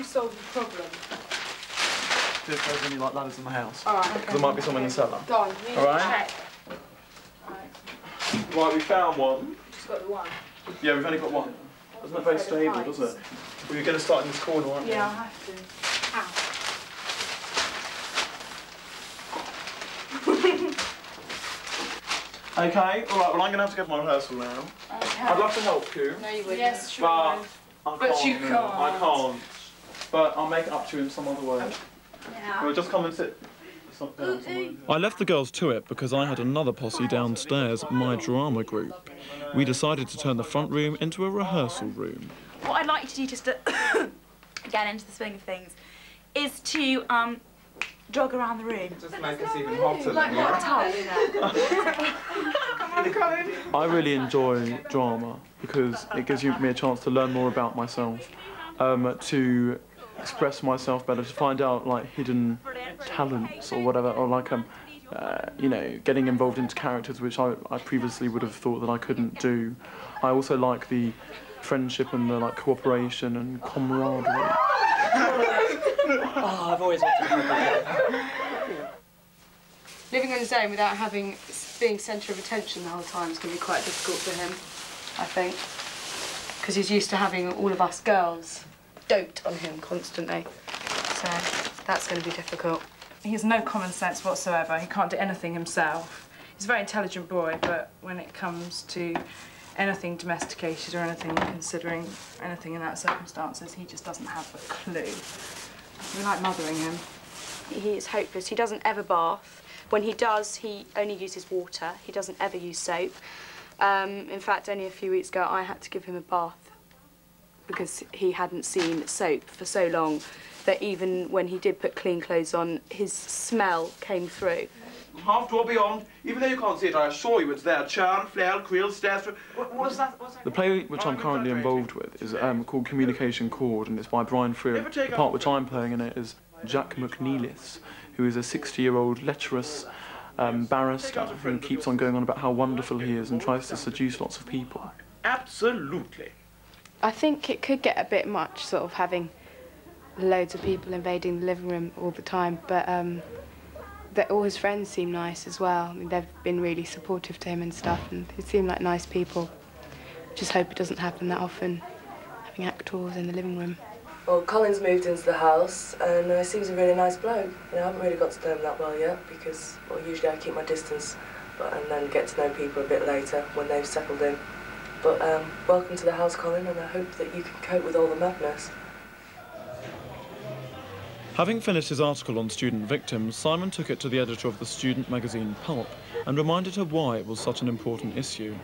solve the problem? See if there's any like ladders in the house. All right. Okay. There might be some in the cellar. Go on. You all right. Check. Right, we found one. Just got the one. Yeah, we've only got one. Doesn't look very stable, does it? Well, you're going to start in this corner, aren't you? Yeah, I'll have to. Okay, all right. Well, I'm going to have to go for my rehearsal now. Okay. I'd love to help you. No, you wouldn't. Yes, sure. But you can't. I can't. But I'll make it up to you in some other way. Yeah. Well, just come and sit. I left the girls to it because I had another posse downstairs, my drama group. We decided to turn the front room into a rehearsal room. What I'd like you to do, just to get into the swing of things, is to jog around the room. Just make us even hotter. Like hot tub. I really enjoy drama because it gives me a chance to learn more about myself, to express myself better, to find out like hidden talents or whatever, or like you know, getting involved into characters which I previously would have thought that I couldn't do. I also like the friendship and the like cooperation and camaraderie. Oh, I've always wanted to be Living on his own without being centre of attention the whole time is going to be quite difficult for him, I think, because he's used to having all of us girls dote on him constantly, so that's going to be difficult. He has no common sense whatsoever. He can't do anything himself. He's a very intelligent boy, but when it comes to anything domesticated or anything, considering anything in that circumstances, he just doesn't have a clue. We like mothering him. He is hopeless. He doesn't ever bath. When he does, he only uses water. He doesn't ever use soap. In fact, only a few weeks ago, I had to give him a bath because he hadn't seen soap for so long that even when he did put clean clothes on, his smell came through. Half door beyond, even though you can't see it, I assure you it's there. Charm, flail, creel, stairs. What's that? The play which I'm currently involved with is called Communication Chord, and it's by Brian Freer. The part which I'm playing in it is Jack McNeilis, who is a 60-year-old lecherous barrister who keeps on going on about how wonderful he is and tries to seduce lots of people. Absolutely. I think it could get a bit much, sort of having loads of people invading the living room all the time, but all his friends seem nice as well. I mean, they've been really supportive to him and stuff, and they seem like nice people. Just hope it doesn't happen that often, having actors in the living room. Well, Colin's moved into the house, and he seems a really nice bloke. You know, I haven't really got to know him that well yet, because, well, usually I keep my distance, and then get to know people a bit later when they've settled in. But welcome to the house, Colin, and I hope that you can cope with all the madness. Having finished his article on student victims, Simon took it to the editor of the student magazine Pulp and reminded her why it was such an important issue.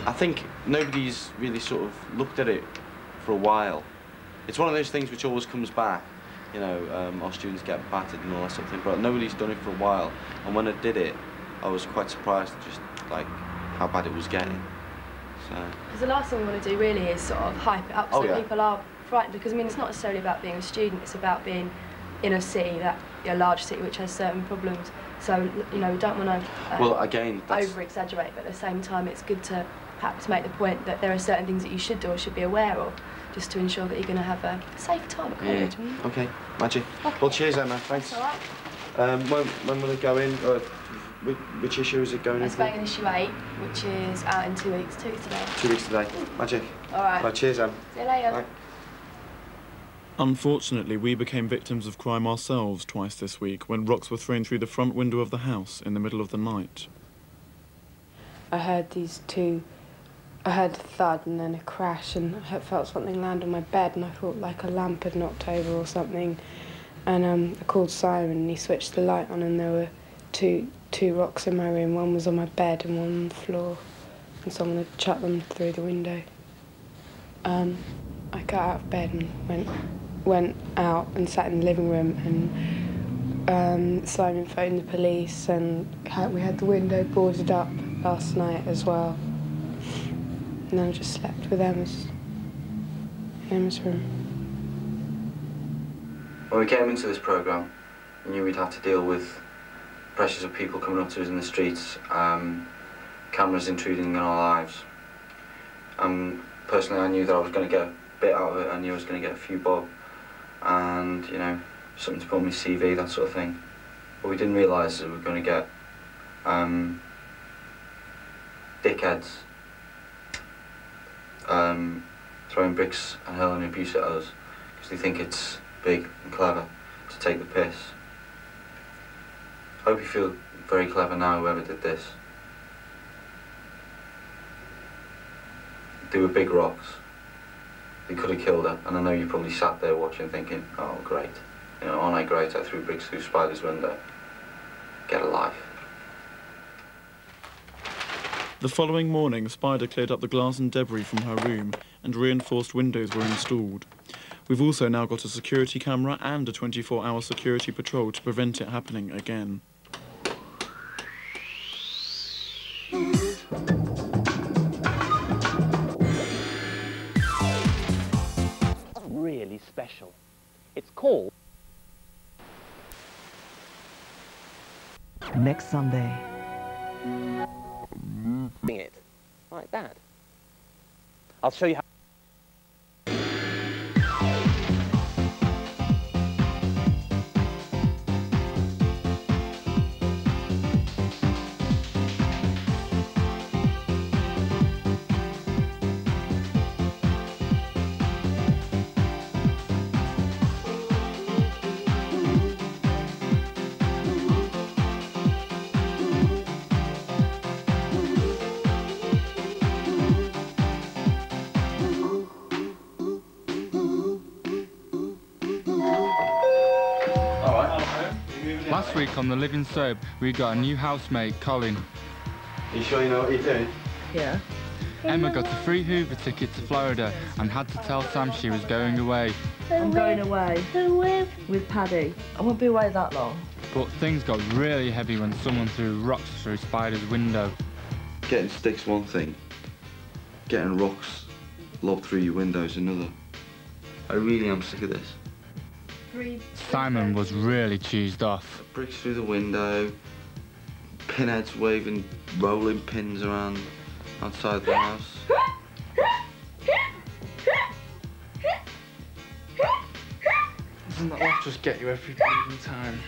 I think nobody's really sort of looked at it for a while. It's one of those things which always comes back, you know, our students get battered and all that sort of thing, but nobody's done it for a while. And when I did it, I was quite surprised just, like, how bad it was getting. Because the last thing we want to do really is sort of hype it up so people are frightened, because I mean it's not necessarily about being a student, it's about being in a city, a large city which has certain problems. So, you know, we don't want to over-exaggerate, but at the same time it's good to perhaps make the point that there are certain things that you should do or should be aware of, just to ensure that you're going to have a safe time at college. Yeah. Okay, magic. Okay. Well, cheers, Emma. Thanks. That's all right. When will it go in? Which issue is it going in? It's going in issue 8, which is out in 2 weeks. 2 weeks today. 2 weeks today. Magic. All right. Well, cheers, Em. See you later. Bye. Unfortunately, we became victims of crime ourselves twice this week when rocks were thrown through the front window of the house in the middle of the night. I heard I heard a thud and then a crash, and I felt something land on my bed, and I thought like a lamp had knocked over or something. And I called Simon, and he switched the light on, and there were two rocks in my room. One was on my bed and one on the floor, and someone had chucked them through the window. I got out of bed and went out and sat in the living room, and Simon phoned the police, and we had the window boarded up last night as well. And then I just slept with Emma's room. When we came into this programme, we knew we'd have to deal with pressures of people coming up to us in the streets, cameras intruding in our lives. Personally, I knew that I was going to get bit out of it. I knew I was going to get a few bob and, you know, something to put on my CV, that sort of thing. What we didn't realise is that we were going to get dickheads throwing bricks and hurling abuse at us because they think it's big and clever to take the piss. I hope you feel very clever now, whoever did this. They were big rocks. They could have killed her, and I know you probably sat there watching thinking, oh great, you know, aren't I great, I threw bricks through Spider's window. Get a life. The following morning, Spider cleared up the glass and debris from her room and reinforced windows were installed. We've also now got a security camera and a 24-hour security patrol to prevent it happening again. Really special. It's called Next Sunday. it like that. I'll show you how. Last week on The Living Soap, we got a new housemate, Colin. Are you sure you know what you're doing? Yeah. Emma got a free Hoover ticket to Florida and had to tell Sam she was going away. I'm going away. Who with? With Paddy. I won't be away that long. But things got really heavy when someone threw rocks through Spider's window. Getting sticks one thing, getting rocks lobbed through your windows another. I really am sick of this. Simon was really cheesed off. Bricks through the window, pinheads waving rolling pins around outside the house. Doesn't that laugh just get you every bleeding time?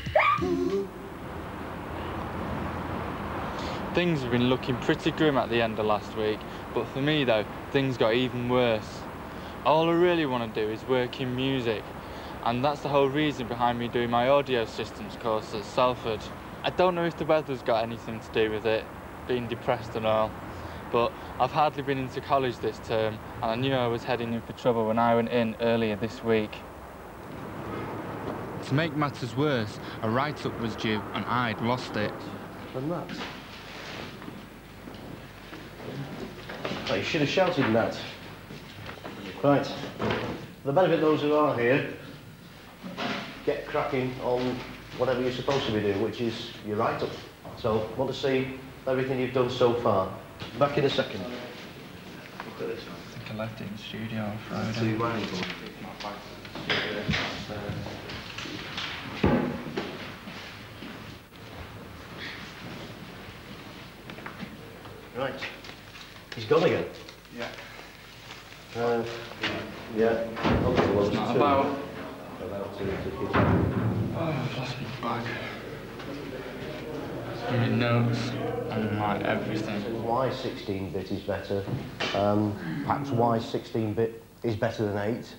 Things have been looking pretty grim at the end of last week, but for me though, things got even worse. All I really want to do is work in music, and that's the whole reason behind me doing my audio systems course at Salford. I don't know if the weather's got anything to do with it, being depressed and all, but I've hardly been into college this term, and I knew I was heading in for trouble when I went in earlier this week. To make matters worse, a write-up was due and I'd lost it. And that. Well, you should have shouted that. Right. For the benefit of those who are here, get cracking on whatever you're supposed to be doing, which is your write-up. So, I want to see everything you've done so far. Back in a second. Look at this. I think I left it in the studio on Friday. So you're writing for Right. He's gone again. Yeah. Yeah. Okay, Not about. About two tickets. Oh, I've lost my bag. My notes and like everything. Why 16-bit is better. Perhaps why 16-bit is better than 8.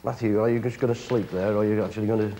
Matthew, are you just going to sleep there, or are you actually going to